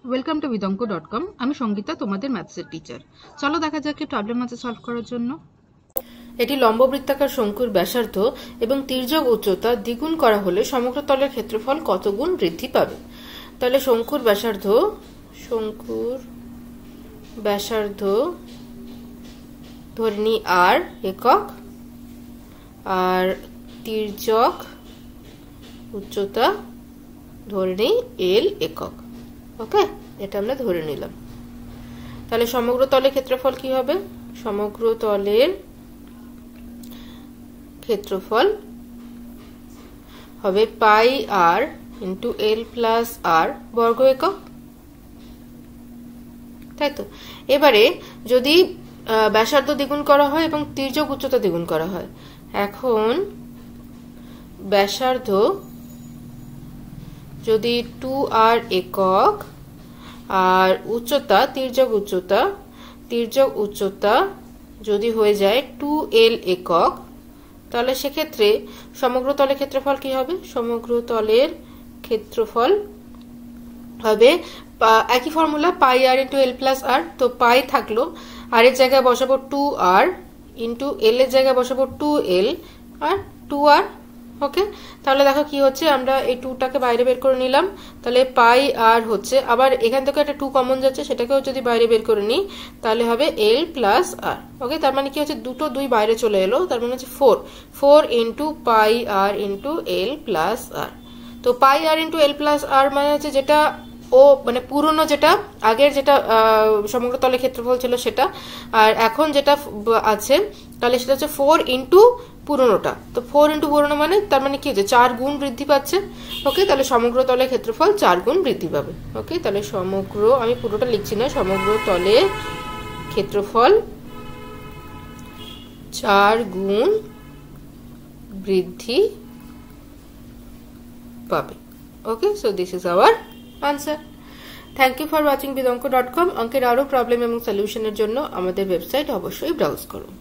Welcome to vidonko.com। আমি সঙ্গীতা, তোমাদের ম্যাথসের teacher. চলো দেখা যাক কি প্রবলেম আছে সলভ করার জন্য। এটি লম্ববৃত্তাকার শঙ্কুর ব্যাসার্ধ এবং তির্যক উচ্চতা দ্বিগুণ করা হলে সমগ্র তলের ক্ষেত্রফল কত গুণ বৃদ্ধি পাবে। তাহলে শঙ্কুর ব্যাসার্ধ ধরে নিই আর একক, আর তির্যক উচ্চতা ধরে নিই এল একক। ওকে, এটা আমরা ধরে নিলাম। তাহলে সমগ্র তলের ক্ষেত্রফল কি হবে? সমগ্র তলের ক্ষেত্রফল হবে পাই আর ইন্টু এল প্লাস আর বর্গ একক, তাই তো। এবারে যদি ব্যাসার্ধ দ্বিগুণ করা হয় এবং তির্যক উচ্চতা দ্বিগুণ করা হয়, এখন ব্যাসার্ধ যদি 2r একক আর উচ্চতা তির্যক উচ্চতা যদি হয়ে যায় 2l একক, তাহলে সেক্ষেত্রে সমগ্র তলের ক্ষেত্রফল কি হবে? সমগ্র তলের ক্ষেত্রফল হবে একই ফর্মুলা, পাই আর ইন্টু এল প্লাস আর। তো পাই থাকলো, আর এর জায়গায় বসাবো 2r ইন্টু এল এর জায়গায় বসাবো 2l আর 2r। ওকে, তাহলে দেখো কি হচ্ছে, আমরা এই 2টাকে বাইরে বের করে নিলাম। তাহলে পাই আর হচ্ছে, আবার এখান থেকে একটা 2 কমন যাচ্ছে, সেটাকেও যদি বাইরে বের করে নিই তাহলে হবে এল প্লাস আর। ওকে, তার মানে কি হচ্ছে, 2 বাইরে চলে এলো, তার মানে হচ্ছে 4 ইন্টু পাই আর ইন্টু এল প্লাস আর। তো পাই আর ইন্টু এল প্লাস আর মানে হচ্ছে যেটা মানে পুরনো, যেটা আগের যেটা সমগ্র তলের ক্ষেত্রফল ছিল সেটা, আর এখন যেটা আছে তাহলে সেটা হচ্ছে 4 ইন্টু পুরনোটা। তো 4 ইন্টু পুরনো মানে তার মানে কি হচ্ছে 4 গুণ বৃদ্ধি পাচ্ছে। ওকে, তাহলে সমগ্র তলের ক্ষেত্রফল 4 গুণ বৃদ্ধি পাবে। ওকে, তাহলে আমি পুরোটা লিখছি না, সমগ্র তলের ক্ষেত্রফল 4 গুণ বৃদ্ধি পাবে। Okay, so this is our answer. Thank you for watching vidonko.com। অঙ্কের আরো প্রবলেম এবং সলিউশনের জন্য আমাদের ওয়েবসাইট অবশ্যই ব্রাউজ করুন।